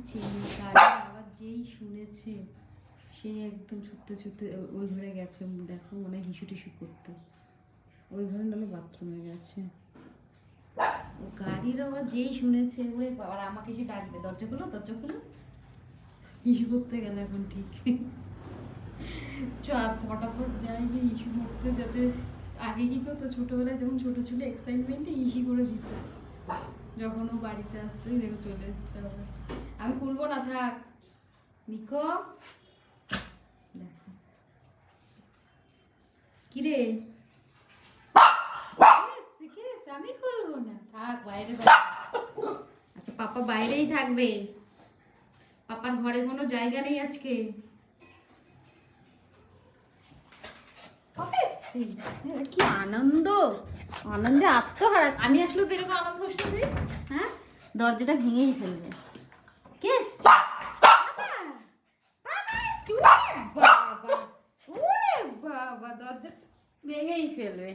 চেনে, গাড়ির আওয়াজ যেই শুনেছে সে একদম ছুটতে ছুটতে ওই ঘরে গেছে। দেখো মনে হয় হিসু টিসু করতে, ওই ঘরে নাহলে বাথরুমে গেছে। ও গাড়ির আওয়াজ যেই শুনেছে ওরে বাবা, আর আমাকে এসে ডাকবে, দরজা খুলো দরজা খুলো। হিসু করতে গেলে এখন ঠিক ফটাফট যাই যে ইস্যু করতে, যাতে আগে কি করতো ছোটবেলায় যখন ছোট ছিল এক্সাইটমেন্টে ইস্যু করে দিত, যখন ও বাড়িতে আসতে দেখো চলে এসছে আবার। আমি খুলবো না, থাক নিকো। দেখো কিরে, আমি খুলবো না, থাক বাইরে। আচ্ছা পাপা বাইরেই থাকবে, পাপার ঘরে কোনো জায়গা নেই আজকে। কি আনন্দ, আনন্দে আত্মহারা। আমি আসলে তো এরকম আনন্দ হচ্ছে। হ্যাঁ, দরজাটা ভেঙেই ফেলবে। কে এসছে? বাবা, ওরে বাবা, দরজা ভেঙেই ফেলবে।